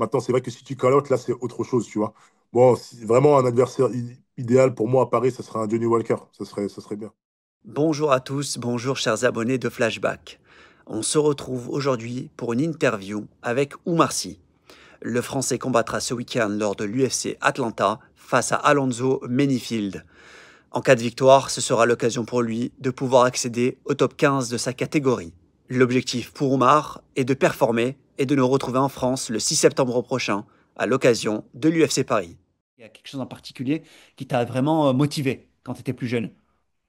Maintenant, c'est vrai que si tu call out, là, c'est autre chose, tu vois. Bon, vraiment un adversaire idéal pour moi à Paris, ça serait un Johnny Walker. Ça serait bien. Bonjour à tous, bonjour chers abonnés de Flashback. On se retrouve aujourd'hui pour une interview avec Oumar Sy. Le Français combattra ce week-end lors de l'UFC Atlanta face à Alonzo Menifield. En cas de victoire, ce sera l'occasion pour lui de pouvoir accéder au top 15 de sa catégorie. L'objectif pour Oumar est de performer et de nous retrouver en France le 6 septembre prochain à l'occasion de l'UFC Paris. Il y a quelque chose en particulier qui t'a vraiment motivé quand tu étais plus jeune?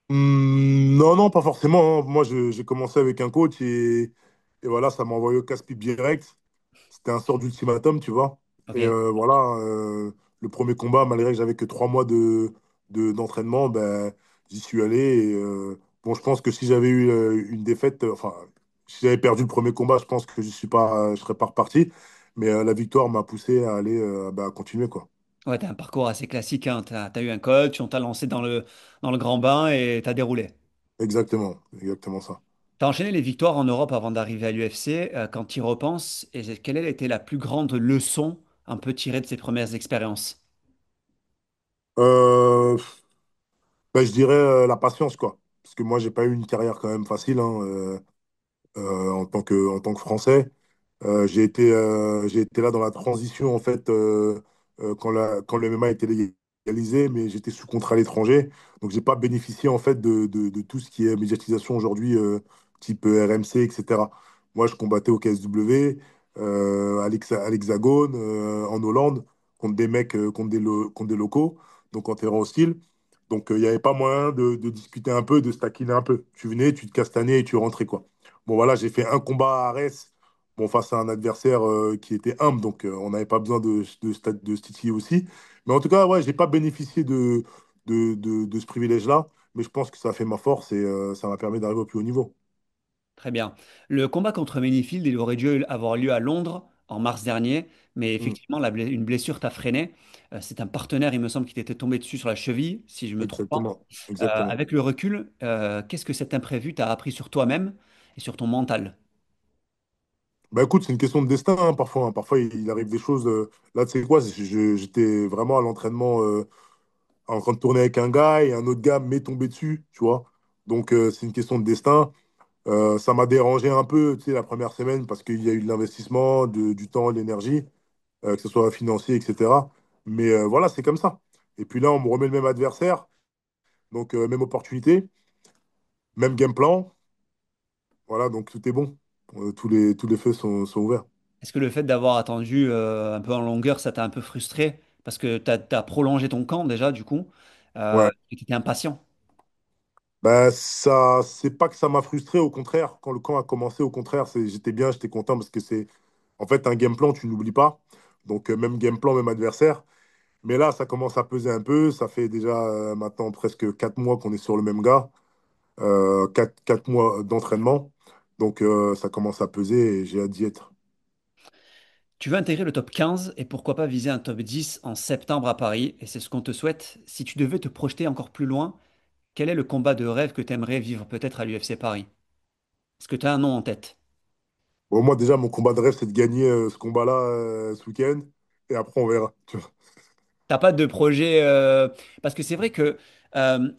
Non, non, pas forcément, hein. Moi, j'ai commencé avec un coach et voilà, ça m'a envoyé au casse-pipe direct. C'était un sort d'ultimatum, tu vois. Et Ok. voilà, le premier combat, malgré que j'avais que 3 mois d'entraînement, ben, j'y suis allé. Et, bon, je pense que si j'avais eu une défaite, enfin, si j'avais perdu le premier combat, je pense que je serais pas reparti. Mais la victoire m'a poussé à aller bah, à continuer, quoi. Ouais, t'as un parcours assez classique, hein. T'as eu un coach, on t'a lancé dans le grand bain et t'as déroulé. Exactement, exactement ça. T'as enchaîné les victoires en Europe avant d'arriver à l'UFC. Quand tu y repenses, et quelle a été la plus grande leçon un peu tirée de ces premières expériences? Euh, Ben, je dirais la patience, quoi. Parce que moi, j'ai pas eu une carrière quand même facile hein, en tant que Français. J'ai été là dans la transition, en fait, quand le MMA a été légalisé, mais j'étais sous contrat à l'étranger. Donc, j'ai pas bénéficié, en fait, de tout ce qui est médiatisation aujourd'hui, type RMC, etc. Moi, je combattais au KSW, à l'Hexagone, en Hollande, contre des mecs, contre des locaux, donc en terrain hostile. Donc, il n'y avait pas moyen de discuter un peu, de se taquiner un peu. Tu venais, tu te castagnais et tu rentrais, quoi. Bon, voilà, j'ai fait un combat à Arès, bon, face à un adversaire qui était humble, donc on n'avait pas besoin de se titiller aussi. Mais en tout cas, ouais, j'ai pas bénéficié de ce privilège-là, mais je pense que ça a fait ma force et ça m'a permis d'arriver au plus haut niveau. Très bien. Le combat contre Menifield, il aurait dû avoir lieu à Londres en mars dernier, mais Mm, effectivement, une blessure t'a freiné. C'est un partenaire, il me semble, qui t'était tombé dessus sur la cheville, si je ne me trompe pas. exactement, exactement. Avec le recul, qu'est-ce que cet imprévu t'a appris sur toi-même et sur ton mental? Bah écoute, c'est une question de destin hein, parfois. Hein. Parfois, il arrive des choses. Là, tu sais quoi, j'étais vraiment à l'entraînement en train de tourner avec un gars et un autre gars m'est tombé dessus, tu vois. Donc, c'est une question de destin. Ça m'a dérangé un peu, tu sais, la première semaine parce qu'il y a eu de l'investissement, du temps, de l'énergie, que ce soit financier, etc. Mais voilà, c'est comme ça. Et puis là, on me remet le même adversaire, donc même opportunité, même game plan. Voilà, donc tout est bon. Tous les feux sont ouverts. Est-ce que le fait d'avoir attendu un peu en longueur, ça t'a un peu frustré? Parce que t'as prolongé ton camp déjà, du coup, Ouais. et tu étais impatient. Bah, ça, c'est pas que ça m'a frustré, au contraire, quand le camp a commencé, au contraire, j'étais bien, j'étais content parce que c'est, en fait, un game plan, tu n'oublies pas. Donc, même game plan, même adversaire. Mais là, ça commence à peser un peu. Ça fait déjà maintenant presque 4 mois qu'on est sur le même gars. 4 mois d'entraînement. Donc, ça commence à peser et j'ai hâte d'y être. Tu veux intégrer le top 15 et pourquoi pas viser un top 10 en septembre à Paris, et c'est ce qu'on te souhaite. Si tu devais te projeter encore plus loin, quel est le combat de rêve que tu aimerais vivre peut-être à l'UFC Paris? Est-ce que tu as un nom en tête? Bon, moi, déjà, mon combat de rêve, c'est de gagner ce combat-là ce week-end. Et après, on verra. Tu vois. T'as pas de projet parce que c'est vrai que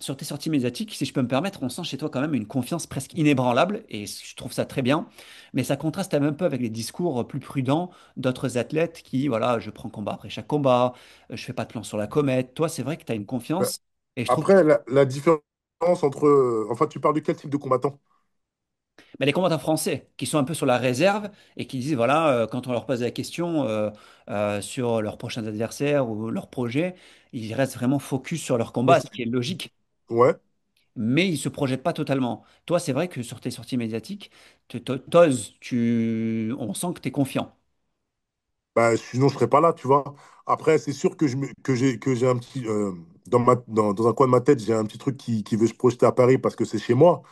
sur tes sorties médiatiques, si je peux me permettre, on sent chez toi quand même une confiance presque inébranlable et je trouve ça très bien. Mais ça contraste un peu avec les discours plus prudents d'autres athlètes qui, voilà, je prends combat après chaque combat, je fais pas de plan sur la comète. Toi, c'est vrai que tu as une Ouais. confiance et je trouve que Après, la différence entre. Enfin, tu parles de quel type de combattant? mais les combattants français qui sont un peu sur la réserve et qui disent, voilà, quand on leur pose la question sur leurs prochains adversaires ou leurs projets, ils restent vraiment focus sur leur Mais combat, ce qui est logique. ouais. Mais il se projette pas totalement. Toi, c'est vrai que sur tes sorties médiatiques, t'oses, on sent que tu es confiant. Bah, sinon, je serais pas là, tu vois. Après, c'est sûr que j'ai un petit. Dans un coin de ma tête, j'ai un petit truc qui veut se projeter à Paris parce que c'est chez moi.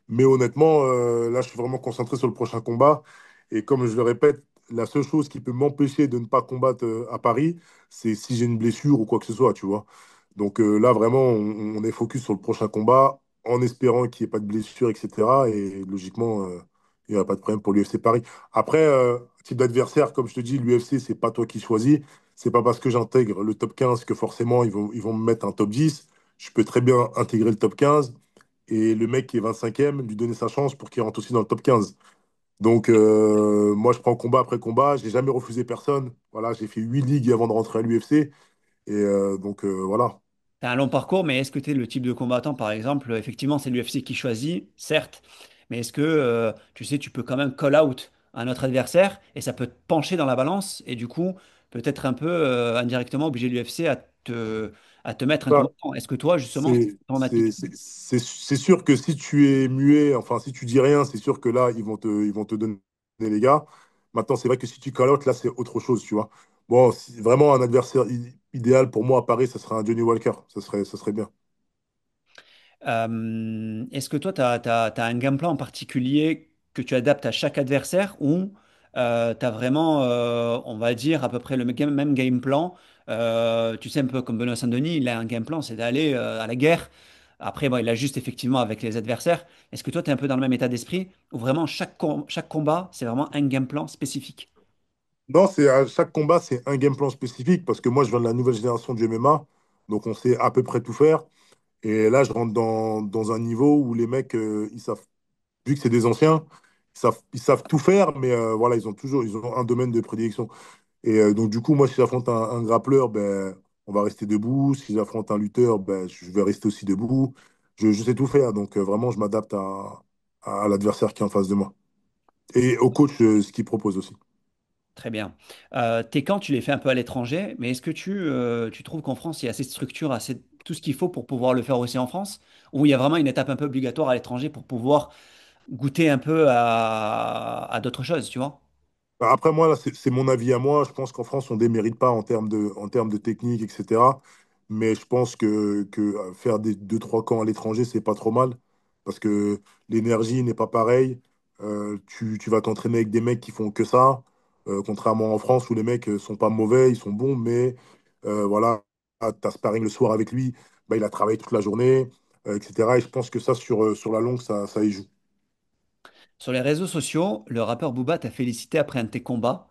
Mais honnêtement, là, je suis vraiment concentré sur le prochain combat. Et comme je le répète, la seule chose qui peut m'empêcher de ne pas combattre à Paris, c'est si j'ai une blessure ou quoi que ce soit, tu vois. Donc là, vraiment, on est focus sur le prochain combat en espérant qu'il n'y ait pas de blessure, etc. Et logiquement, Il n'y aura pas de problème pour l'UFC Paris. Après, type d'adversaire, comme je te dis, l'UFC, c'est pas toi qui choisis. C'est pas parce que j'intègre le top 15 que forcément ils vont me mettre un top 10. Je peux très bien intégrer le top 15 et le mec qui est 25e, lui donner sa chance pour qu'il rentre aussi dans le top 15. Donc, moi, je prends combat après combat. J'ai jamais refusé personne. Voilà, j'ai fait 8 ligues avant de rentrer à l'UFC. Et donc, voilà. T'as un long parcours, mais est-ce que tu es le type de combattant, par exemple, effectivement, c'est l'UFC qui choisit, certes, mais est-ce que, tu sais, tu peux quand même call out un autre adversaire et ça peut te pencher dans la balance et du coup, peut-être un peu indirectement obliger l'UFC à te mettre un Bah, combattant. Est-ce que toi, justement, c'est c'est ton c'est- attitude? c'est- c'est sûr que si tu es muet, enfin, si tu dis rien, c'est sûr que là, ils vont te donner les gars. Maintenant, c'est vrai que si tu call-out, là, c'est autre chose, tu vois. Bon, vraiment un adversaire idéal pour moi à Paris, ça serait un Johnny Walker. Ça serait bien. Est-ce que toi, tu as un game plan en particulier que tu adaptes à chaque adversaire ou tu as vraiment, on va dire, à peu près le même game plan? Tu sais, un peu comme Benoît Saint-Denis, il a un game plan, c'est d'aller à la guerre. Après, bon, il ajuste effectivement avec les adversaires. Est-ce que toi, tu es un peu dans le même état d'esprit ou vraiment chaque combat, c'est vraiment un game plan spécifique? Non, à chaque combat, c'est un game plan spécifique parce que moi, je viens de la nouvelle génération du MMA, donc on sait à peu près tout faire. Et là, je rentre dans un niveau où les mecs, ils savent, vu que c'est des anciens, ils savent tout faire, mais voilà, ils ont un domaine de prédilection. Et donc, du coup, moi, si j'affronte un grappleur, ben, on va rester debout. Si j'affronte un lutteur, ben, je vais rester aussi debout. Je sais tout faire, donc vraiment, je m'adapte à l'adversaire qui est en face de moi. Et au coach, ce qu'il propose aussi. Très bien. Tes camps, tu les fais un peu à l'étranger, mais est-ce que tu trouves qu'en France, il y a assez de structures, assez tout ce qu'il faut pour pouvoir le faire aussi en France? Ou il y a vraiment une étape un peu obligatoire à l'étranger pour pouvoir goûter un peu à d'autres choses, tu vois? Bah, après, moi, là, c'est mon avis à moi. Je pense qu'en France, on ne démérite pas en termes de technique, etc. Mais je pense que faire des 2, 3 camps à l'étranger, c'est pas trop mal. Parce que l'énergie n'est pas pareille. Tu vas t'entraîner avec des mecs qui font que ça. Contrairement en France, où les mecs sont pas mauvais, ils sont bons, mais voilà, tu as sparring le soir avec lui, bah, il a travaillé toute la journée, etc. Et je pense que ça, sur la longue, ça y joue. Sur les réseaux sociaux, le rappeur Booba t'a félicité après un de tes combats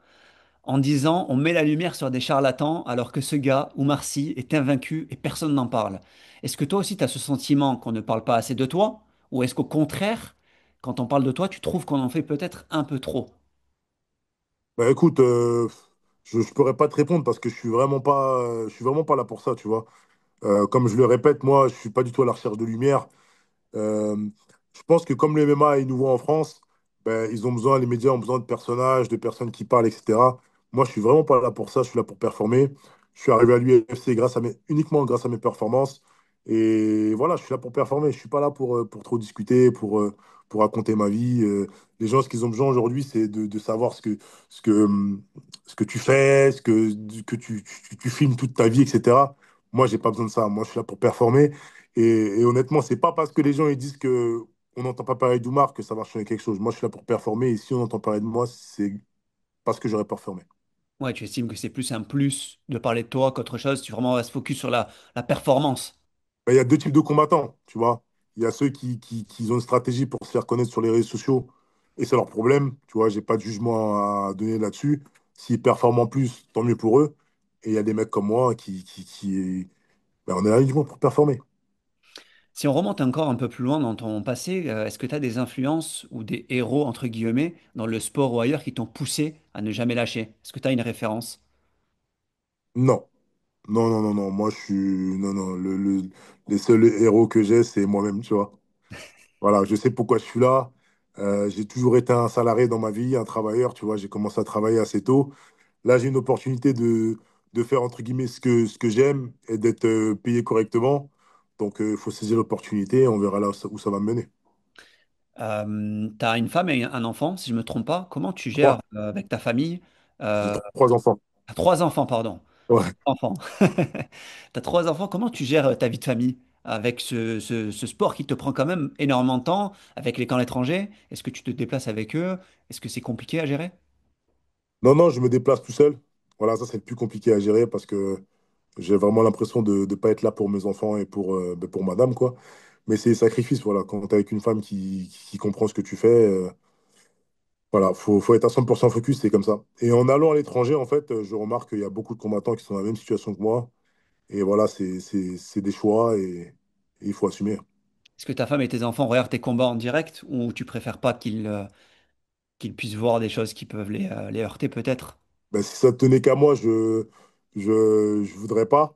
en disant on met la lumière sur des charlatans alors que ce gars, Oumar Sy, est invaincu et personne n'en parle. Est-ce que toi aussi tu as ce sentiment qu'on ne parle pas assez de toi? Ou est-ce qu'au contraire, quand on parle de toi, tu trouves qu'on en fait peut-être un peu trop? Bah écoute, je pourrais pas te répondre parce que je suis vraiment pas là pour ça, tu vois. Comme je le répète, moi, je suis pas du tout à la recherche de lumière. Euh, je pense que comme le MMA est nouveau en France, ben, les médias ont besoin de personnages, de personnes qui parlent, etc. Moi, je suis vraiment pas là pour ça. Je suis là pour performer. Je suis arrivé à l'UFC uniquement grâce à mes performances. Et voilà, je suis là pour performer. Je suis pas là pour trop discuter, pour raconter ma vie. Les gens, ce qu'ils ont besoin aujourd'hui, c'est de savoir ce que, ce que tu fais, que tu filmes toute ta vie, etc. Moi, j'ai pas besoin de ça. Moi, je suis là pour performer. Et honnêtement, c'est pas parce que les gens ils disent que on n'entend pas parler d'Oumar que ça va changer quelque chose. Moi, je suis là pour performer et si on entend parler de moi, c'est parce que j'aurais performé. Ouais, tu estimes que c'est plus un plus de parler de toi qu'autre chose. Tu vraiment se focus sur la performance. Ben, il y a deux types de combattants, tu vois. Il y a ceux qui ont une stratégie pour se faire connaître sur les réseaux sociaux et c'est leur problème. Tu vois, j'ai pas de jugement à donner là-dessus. S'ils performent en plus, tant mieux pour eux. Et il y a des mecs comme moi ben, on est là uniquement pour performer. Si on remonte encore un peu plus loin dans ton passé, est-ce que tu as des influences ou des héros, entre guillemets, dans le sport ou ailleurs qui t'ont poussé à ne jamais lâcher? Est-ce que tu as une référence? Non, non, non, non, non. Moi, je suis. Non, non. Les seuls héros que j'ai, c'est moi-même, tu vois. Voilà, je sais pourquoi je suis là. J'ai toujours été un salarié dans ma vie, un travailleur, tu vois. J'ai commencé à travailler assez tôt. Là, j'ai une opportunité de faire, entre guillemets, ce que j'aime et d'être payé correctement. Donc, il faut saisir l'opportunité et on verra là où ça va me mener. Tu as une femme et un enfant, si je ne me trompe pas. Comment tu gères Trois. avec ta famille? J'ai Euh, trois enfants. T'as trois enfants, pardon. Ouais. Enfants. Tu as trois enfants. Comment tu gères ta vie de famille avec ce sport qui te prend quand même énormément de temps, avec les camps à l'étranger? Est-ce que tu te déplaces avec eux? Est-ce que c'est compliqué à gérer? Non, non, je me déplace tout seul. Voilà, ça, c'est le plus compliqué à gérer parce que j'ai vraiment l'impression de ne pas être là pour mes enfants et pour madame, quoi. Mais c'est sacrifice, voilà. Quand tu es avec une femme qui comprend ce que tu fais, Voilà, faut être à 100% focus, c'est comme ça. Et en allant à l'étranger, en fait, je remarque qu'il y a beaucoup de combattants qui sont dans la même situation que moi. Et voilà, c'est des choix et il faut assumer. Est-ce que ta femme et tes enfants regardent tes combats en direct ou tu préfères pas qu'ils puissent voir des choses qui peuvent les heurter peut-être? Ben, si ça tenait qu'à moi, je voudrais pas.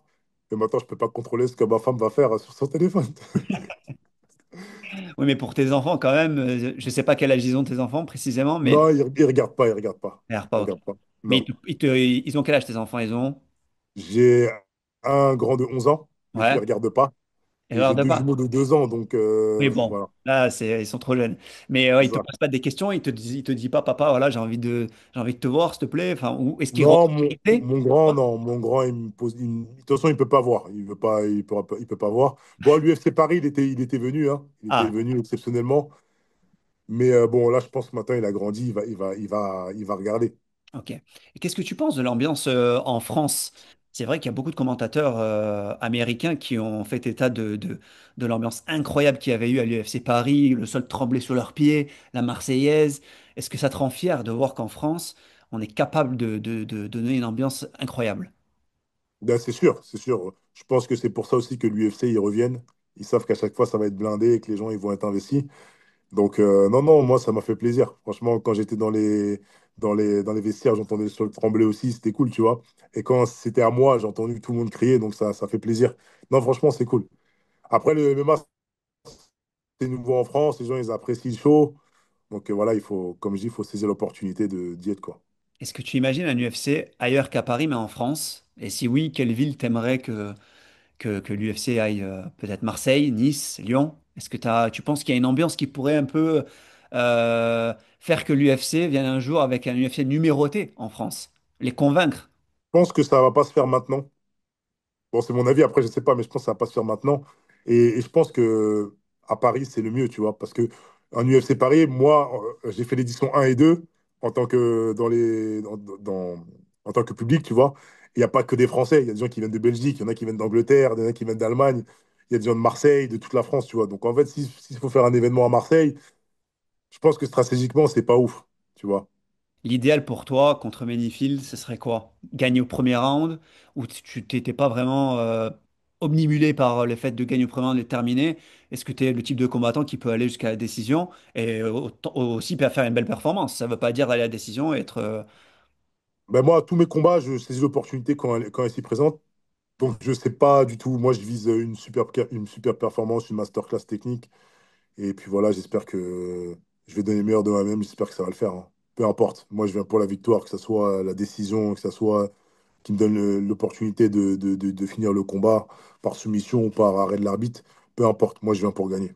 Et maintenant, je peux pas contrôler ce que ma femme va faire sur son téléphone. Oui, mais pour tes enfants quand même, je sais pas quel âge ils ont tes enfants précisément, mais Non, il regarde pas, il regarde pas. l'air Il pas ok. regarde pas. Mais Non. ils ont quel âge tes enfants? Ils ont? J'ai un grand de 11 ans, mais qui Ouais, regarde pas. Et erreur j'ai de deux pas. jumeaux de 2 ans, donc Oui, bon, voilà. là, ils sont trop jeunes. Mais ouais, C'est ils te ça. posent pas des questions, ils te disent pas, papa, voilà, j'ai envie de te voir, s'il te plaît. Enfin, ou est-ce qu'ils Non, regardent la télé? mon grand, non. Mon grand, il me pose. De toute façon, il peut pas voir. Il peut pas voir. Bon, à l'UFC Paris, il était venu, hein. Il était Ah, venu exceptionnellement. Mais bon, là, je pense que maintenant, il a grandi. Il va regarder. ok. Et qu'est-ce que tu penses de l'ambiance en France? C'est vrai qu'il y a beaucoup de commentateurs américains qui ont fait état de l'ambiance incroyable qu'il y avait eu à l'UFC Paris, le sol tremblait sous leurs pieds, la Marseillaise. Est-ce que ça te rend fier de voir qu'en France, on est capable de donner une ambiance incroyable? Ben, c'est sûr, c'est sûr. Je pense que c'est pour ça aussi que l'UFC, ils reviennent. Ils savent qu'à chaque fois, ça va être blindé et que les gens, ils vont être investis. Donc, non, non, moi, ça m'a fait plaisir. Franchement, quand j'étais dans les vestiaires, j'entendais le sol trembler aussi, c'était cool, tu vois. Et quand c'était à moi, j'ai entendu tout le monde crier, donc ça fait plaisir. Non, franchement, c'est cool. Après, le MMA, c'est nouveau en France, les gens, ils apprécient le show. Donc, voilà, comme je dis, il faut saisir l'opportunité d'y être, quoi. Est-ce que tu imagines un UFC ailleurs qu'à Paris, mais en France? Et si oui, quelle ville t'aimerais que l'UFC aille peut-être Marseille, Nice, Lyon? Est-ce que tu penses qu'il y a une ambiance qui pourrait un peu faire que l'UFC vienne un jour avec un UFC numéroté en France? Les convaincre? Je pense que ça va pas se faire maintenant. Bon, c'est mon avis, après, je sais pas, mais je pense que ça va pas se faire maintenant. Et je pense que à Paris, c'est le mieux, tu vois, parce que en UFC Paris, moi, j'ai fait l'édition 1 et 2 en tant que, en tant que public, tu vois. Il n'y a pas que des Français, il y a des gens qui viennent de Belgique, il y en a qui viennent d'Angleterre, il y en a qui viennent d'Allemagne, il y a des gens de Marseille, de toute la France, tu vois. Donc, en fait, s'il faut faire un événement à Marseille, je pense que stratégiquement, c'est pas ouf, tu vois. L'idéal pour toi contre Manifield, ce serait quoi? Gagner au premier round ou tu t'étais pas vraiment obnubilé par le fait de gagner au premier round et de terminer? Est-ce que tu es le type de combattant qui peut aller jusqu'à la décision et aussi faire une belle performance? Ça ne veut pas dire aller à la décision et être Ben moi, tous mes combats, je saisis l'opportunité quand elle s'y présente. Donc, je sais pas du tout. Moi, je vise une super performance, une masterclass technique. Et puis voilà, j'espère que je vais donner le meilleur de moi-même. J'espère que ça va le faire, hein. Peu importe. Moi, je viens pour la victoire, que ce soit la décision, que ce soit qui me donne l'opportunité de finir le combat par soumission ou par arrêt de l'arbitre. Peu importe. Moi, je viens pour gagner.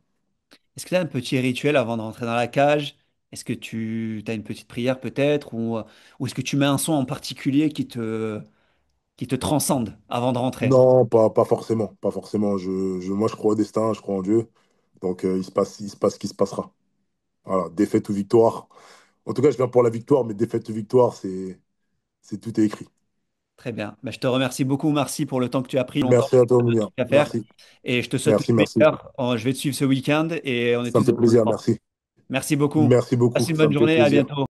est-ce que tu as un petit rituel avant de rentrer dans la cage? Est-ce que tu as une petite prière peut-être ou est-ce que tu mets un son en particulier qui te transcende avant de rentrer? Non, pas forcément. Pas forcément. Moi, je crois au destin, je crois en Dieu. Donc, il se passe ce qui se passera. Voilà, défaite ou victoire. En tout cas, je viens pour la victoire, mais défaite ou victoire, tout est écrit. Très bien. Ben, je te remercie beaucoup, Marcy, pour le temps que tu as pris longtemps. Merci à toi, Pas de Mounir. trucs à faire. Merci. Et je te souhaite tout Merci, le merci. meilleur. Je vais te suivre ce week-end et on est Ça me tous fait plaisir, ensemble. merci. Merci beaucoup. Merci Passe beaucoup, une ça bonne me fait journée. À plaisir. bientôt.